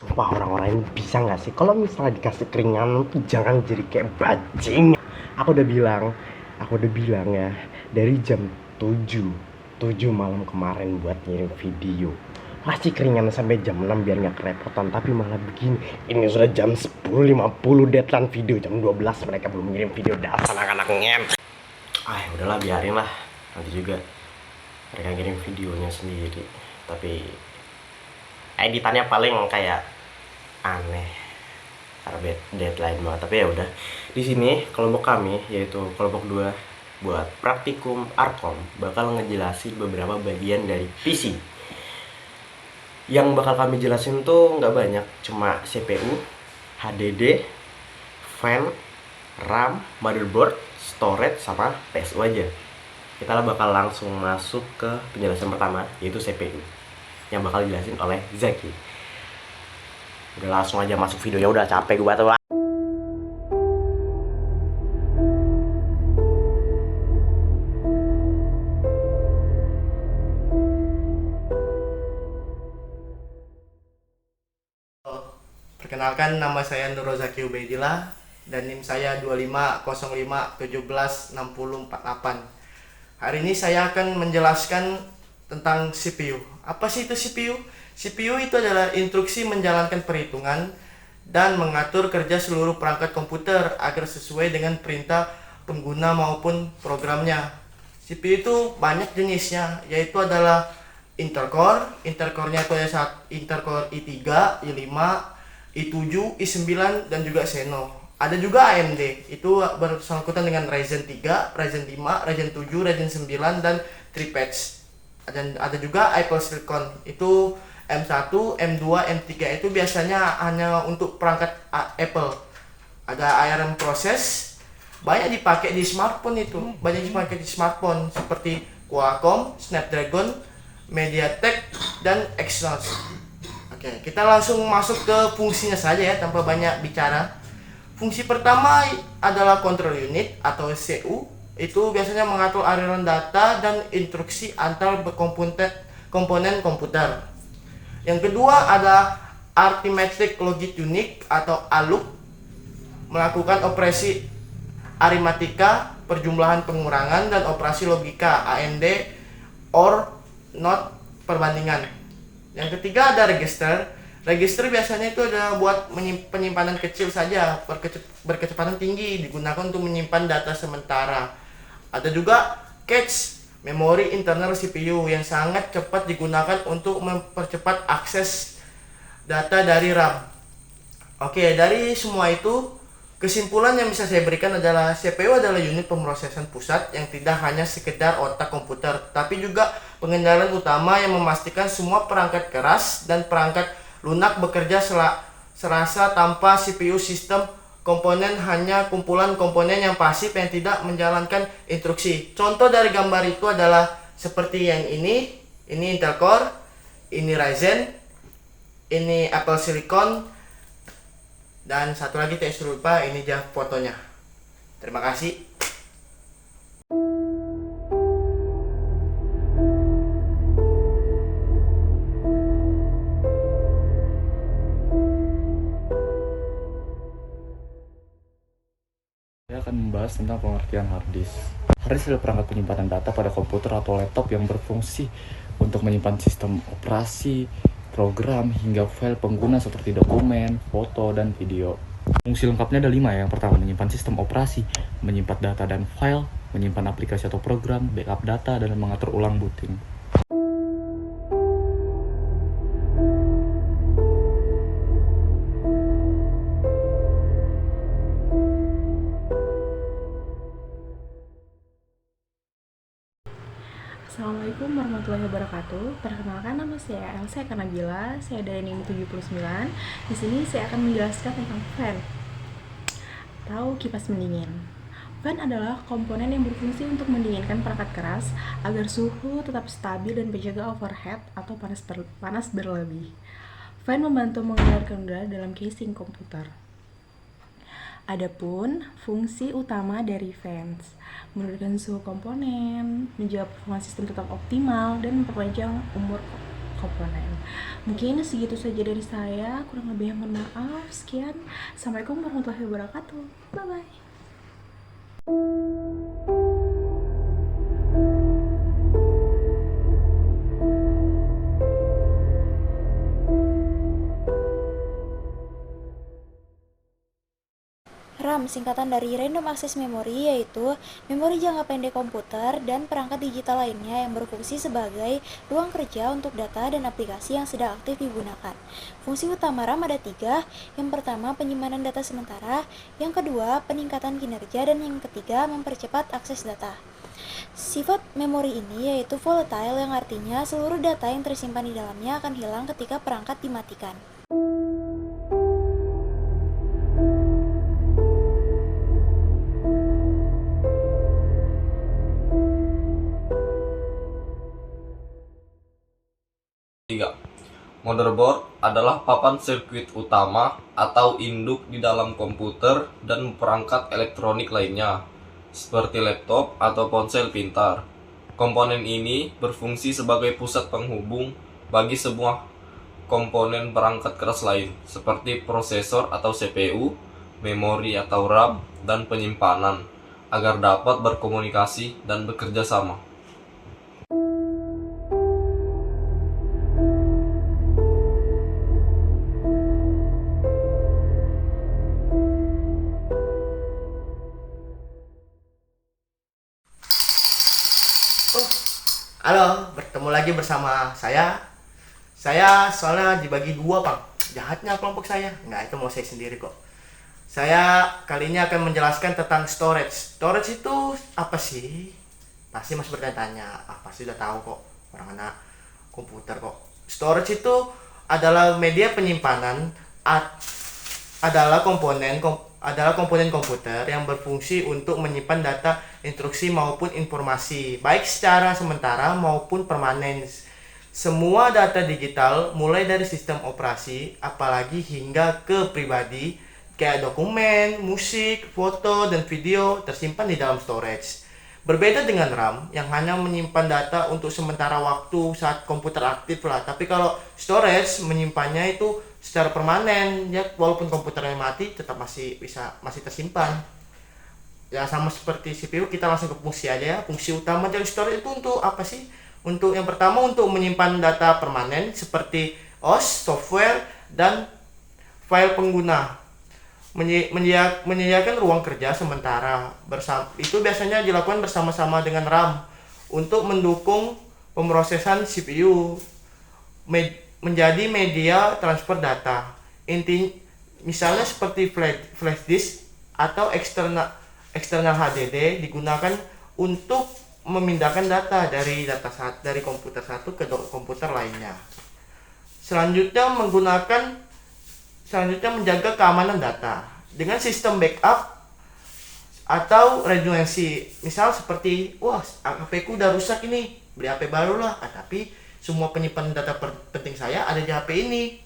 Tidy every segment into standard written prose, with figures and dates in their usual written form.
Sumpah orang-orang ini bisa nggak sih kalau misalnya dikasih keringan tuh jangan jadi kayak bajing. Aku udah bilang ya dari jam 7 malam kemarin buat ngirim video. Masih keringan sampai jam 6 biar nggak kerepotan, tapi malah begini. Ini sudah jam 10.50 deadline video, jam 12 mereka belum ngirim video. Dasar anak-anak ngem. Udahlah biarin lah. Nanti juga mereka ngirim videonya sendiri. Tapi editannya paling kayak aneh karena deadline banget. Tapi ya udah, di sini kelompok kami yaitu kelompok 2 buat praktikum Arkom bakal ngejelasin beberapa bagian dari PC. Yang bakal kami jelasin tuh nggak banyak, cuma CPU, HDD, fan, RAM, motherboard, storage, sama PSU aja. Kita bakal langsung masuk ke penjelasan pertama, yaitu CPU yang bakal dijelasin oleh Zaki. Udah langsung aja masuk videonya, udah capek gue tuh. Perkenalkan, nama saya Nur Zaki Ubaidillah dan NIM saya 2505176048. Hari ini saya akan menjelaskan tentang CPU. Apa sih itu CPU? CPU itu adalah instruksi menjalankan perhitungan dan mengatur kerja seluruh perangkat komputer agar sesuai dengan perintah pengguna maupun programnya. CPU itu banyak jenisnya, yaitu adalah intercore. Intercore-nya itu ada intercore i3, i5, i7, i9, dan juga Xeno. Ada juga AMD, itu bersangkutan dengan Ryzen 3, Ryzen 5, Ryzen 7, Ryzen 9, dan FreePads. Dan ada juga Apple Silicon, itu M1, M2, M3 itu biasanya hanya untuk perangkat Apple. Ada ARM Process, banyak dipakai di smartphone itu, seperti Qualcomm, Snapdragon, MediaTek, dan Exynos. Oke, kita langsung masuk ke fungsinya saja ya, tanpa banyak bicara. Fungsi pertama adalah control unit atau CU. Itu biasanya mengatur aliran data dan instruksi antar komponen komputer. Yang kedua ada Arithmetic Logic Unit atau ALU, melakukan operasi aritmatika, perjumlahan, pengurangan, dan operasi logika AND, OR, NOT, perbandingan. Yang ketiga ada register. Register biasanya itu ada buat penyimpanan kecil saja, berkecepatan tinggi, digunakan untuk menyimpan data sementara. Ada juga cache, memori internal CPU, yang sangat cepat digunakan untuk mempercepat akses data dari RAM. Oke, dari semua itu, kesimpulan yang bisa saya berikan adalah CPU adalah unit pemrosesan pusat yang tidak hanya sekedar otak komputer, tapi juga pengendalian utama yang memastikan semua perangkat keras dan perangkat lunak bekerja serasa tanpa CPU. Sistem komponen hanya kumpulan komponen yang pasif yang tidak menjalankan instruksi. Contoh dari gambar itu adalah seperti yang ini Intel Core, ini Ryzen, ini Apple Silicon, dan satu lagi tak lupa, ini dia fotonya. Terima kasih. Saya akan membahas tentang pengertian hard disk. Hard disk adalah perangkat penyimpanan data pada komputer atau laptop yang berfungsi untuk menyimpan sistem operasi, program, hingga file pengguna seperti dokumen, foto, dan video. Fungsi lengkapnya ada 5. Yang pertama, menyimpan sistem operasi, menyimpan data dan file, menyimpan aplikasi atau program, backup data, dan mengatur ulang booting. Assalamualaikum warahmatullahi wabarakatuh. Perkenalkan, nama saya Elsa Kanabila. Saya dari NIM 79. Di sini saya akan menjelaskan tentang fan atau kipas pendingin. Fan adalah komponen yang berfungsi untuk mendinginkan perangkat keras agar suhu tetap stabil dan menjaga overheat atau panas berlebih. Fan membantu mengalirkan udara dalam casing komputer. Adapun fungsi utama dari fans, menurunkan suhu komponen, menjaga performa sistem tetap optimal, dan memperpanjang umur komponen. Mungkin segitu saja dari saya, kurang lebih mohon maaf. Sekian, assalamualaikum warahmatullahi wabarakatuh. Bye bye. RAM singkatan dari Random Access Memory, yaitu memori jangka pendek komputer dan perangkat digital lainnya yang berfungsi sebagai ruang kerja untuk data dan aplikasi yang sedang aktif digunakan. Fungsi utama RAM ada 3. Yang pertama, penyimpanan data sementara. Yang kedua, peningkatan kinerja. Dan yang ketiga, mempercepat akses data. Sifat memori ini yaitu volatile, yang artinya seluruh data yang tersimpan di dalamnya akan hilang ketika perangkat dimatikan. Motherboard adalah papan sirkuit utama atau induk di dalam komputer dan perangkat elektronik lainnya, seperti laptop atau ponsel pintar. Komponen ini berfungsi sebagai pusat penghubung bagi semua komponen perangkat keras lain, seperti prosesor atau CPU, memori atau RAM, dan penyimpanan, agar dapat berkomunikasi dan bekerja sama. Halo, bertemu lagi bersama saya. Saya soalnya dibagi dua, Bang. Jahatnya kelompok saya. Nggak, itu mau saya sendiri kok. Saya kali ini akan menjelaskan tentang storage. Storage itu apa sih? Pasti masih bertanya-tanya. Pasti udah tahu kok. Orang anak komputer kok. Storage itu adalah media penyimpanan adalah komponen komputer yang berfungsi untuk menyimpan data, instruksi maupun informasi, baik secara sementara maupun permanen. Semua data digital, mulai dari sistem operasi, apalagi hingga ke pribadi, kayak dokumen, musik, foto, dan video tersimpan di dalam storage. Berbeda dengan RAM yang hanya menyimpan data untuk sementara waktu saat komputer aktif lah. Tapi kalau storage menyimpannya itu secara permanen, ya walaupun komputernya mati tetap masih tersimpan. Ya sama seperti CPU, kita langsung ke fungsi aja ya. Fungsi utama dari storage itu untuk apa sih? Untuk yang pertama untuk menyimpan data permanen seperti OS, software, dan file pengguna. Menyediakan ruang kerja sementara itu biasanya dilakukan bersama-sama dengan RAM untuk mendukung pemrosesan CPU menjadi media transfer data. Misalnya seperti flash disk atau eksternal HDD digunakan untuk memindahkan data dari komputer satu ke komputer lainnya. Selanjutnya menjaga keamanan data dengan sistem backup atau redundancy. Misal seperti, HP ku udah rusak ini, beli HP baru lah. Tapi semua penyimpanan data penting saya ada di HP ini.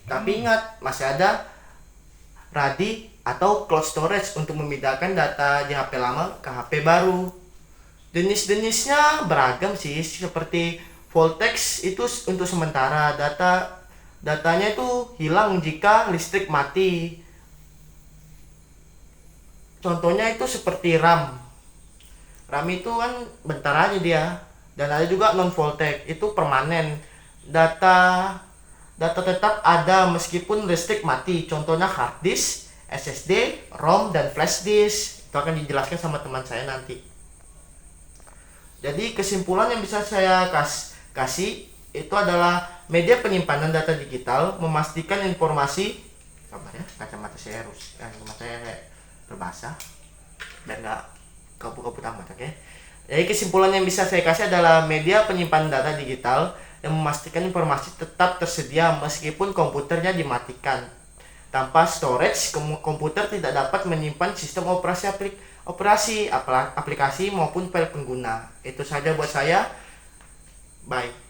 Tapi ingat, masih ada RAID atau cloud storage untuk memindahkan data di HP lama ke HP baru. Jenis-jenisnya beragam sih, seperti Voltex itu untuk sementara, datanya itu hilang jika listrik mati. Contohnya itu seperti RAM. RAM itu kan bentar aja dia. Dan ada juga non voltaic, itu permanen. Data tetap ada meskipun listrik mati. Contohnya hard disk, SSD, ROM, dan flash disk. Itu akan dijelaskan sama teman saya nanti. Jadi kesimpulan yang bisa saya kasih itu adalah media penyimpanan data digital memastikan informasi. Sabar ya, kacamata saya berbahasa dan nggak kabut-kabut amat, oke? Jadi kesimpulan yang bisa saya kasih adalah media penyimpanan data digital yang memastikan informasi tetap tersedia meskipun komputernya dimatikan. Tanpa storage, komputer tidak dapat menyimpan sistem aplikasi maupun file pengguna. Itu saja buat saya. Bye.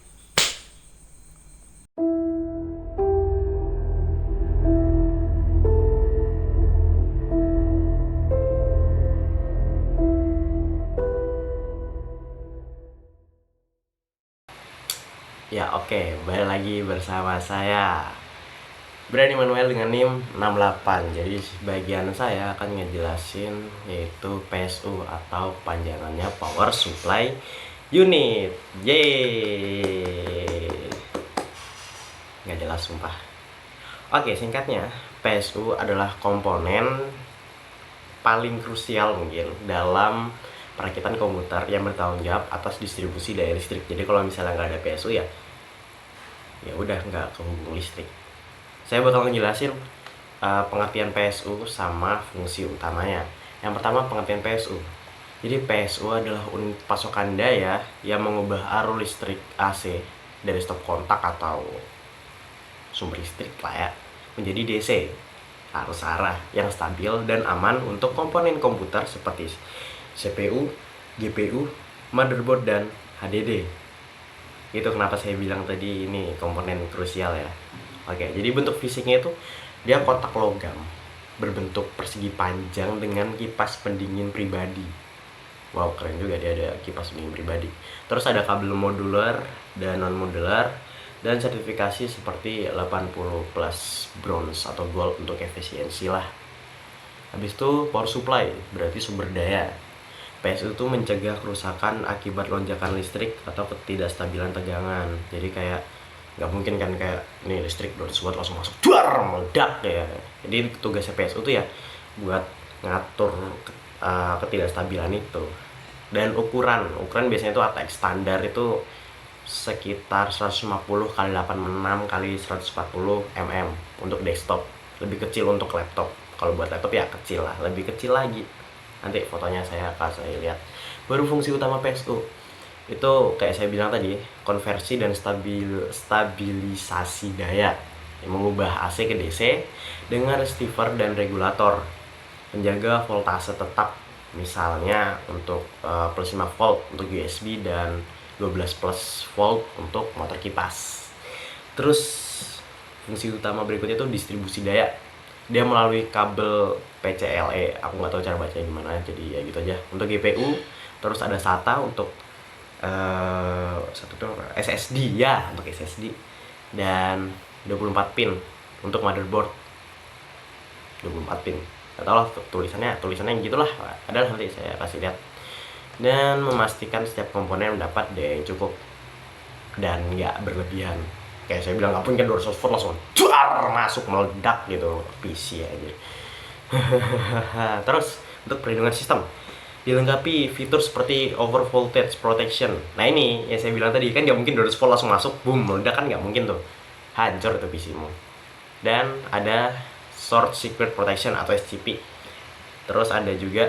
Ya, Oke, balik lagi bersama saya Brand Immanuel dengan NIM 68. Jadi bagian saya akan ngejelasin yaitu PSU atau panjangannya Power Supply Unit. Yeay, nggak jelas sumpah. Oke, singkatnya PSU adalah komponen paling krusial mungkin dalam perakitan komputer yang bertanggung jawab atas distribusi daya listrik. Jadi kalau misalnya nggak ada PSU ya udah nggak kehubung listrik. Saya bakal ngejelasin pengertian PSU sama fungsi utamanya. Yang pertama, pengertian PSU. Jadi PSU adalah unit pasokan daya yang mengubah arus listrik AC dari stop kontak atau sumber listrik lah ya menjadi DC, arus arah yang stabil dan aman untuk komponen komputer seperti CPU, GPU, motherboard, dan HDD. Itu kenapa saya bilang tadi ini komponen krusial ya. Oke, jadi bentuk fisiknya itu dia kotak logam berbentuk persegi panjang dengan kipas pendingin pribadi. Wow, keren juga dia ada kipas pendingin pribadi. Terus ada kabel modular dan non modular dan sertifikasi seperti 80 plus bronze atau gold untuk efisiensi lah. Habis itu power supply berarti sumber daya. PSU itu mencegah kerusakan akibat lonjakan listrik atau ketidakstabilan tegangan. Jadi kayak nggak mungkin kan kayak nih listrik 200 watt langsung masuk duar meledak ya. Jadi tugasnya PSU itu ya buat ngatur ketidakstabilan itu. Dan ukuran biasanya itu ATX standar itu sekitar 150 kali 86 kali 140 mm untuk desktop. Lebih kecil untuk laptop. Kalau buat laptop ya kecil lah, lebih kecil lagi. Nanti fotonya saya kasih lihat. Baru fungsi utama PSU itu kayak saya bilang tadi, konversi dan stabilisasi daya yang mengubah AC ke DC dengan receiver dan regulator, menjaga voltase tetap, misalnya untuk plus 5 volt untuk USB dan 12 plus volt untuk motor kipas. Terus fungsi utama berikutnya itu distribusi daya. Dia melalui kabel PCLE, aku nggak tahu cara bacanya gimana, jadi ya gitu aja. Untuk GPU, terus ada SATA untuk SSD ya, untuk SSD, dan 24 pin untuk motherboard. 24 pin, nggak tahu lah tulisannya gitulah, ada nanti saya kasih lihat. Dan memastikan setiap komponen mendapat daya yang cukup dan nggak berlebihan. Kayak saya bilang, nggak mungkin 200 volt langsung cuar masuk meledak gitu, PC aja. Terus untuk perlindungan sistem dilengkapi fitur seperti over voltage protection. Nah ini yang saya bilang tadi, kan nggak mungkin 200 volt langsung masuk boom meledak, kan nggak mungkin tuh, hancur itu PC-mu. Dan ada short circuit protection atau SCP. Terus ada juga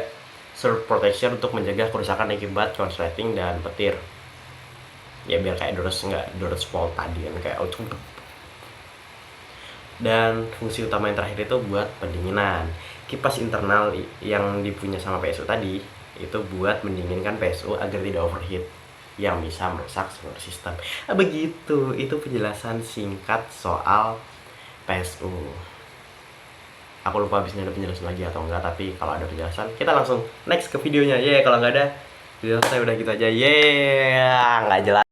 surge protection untuk menjaga kerusakan akibat konsleting dan petir. Ya biar kayak 200 volt tadi kan, kayak dan fungsi utama yang terakhir itu buat pendinginan. Kipas internal yang dipunya sama PSU tadi itu buat mendinginkan PSU agar tidak overheat yang bisa merusak seluruh sistem. Begitu, itu penjelasan singkat soal PSU. Aku lupa abisnya ada penjelasan lagi atau enggak, tapi kalau ada penjelasan kita langsung next ke videonya. Kalau nggak ada, video saya udah gitu aja. Nggak jelas.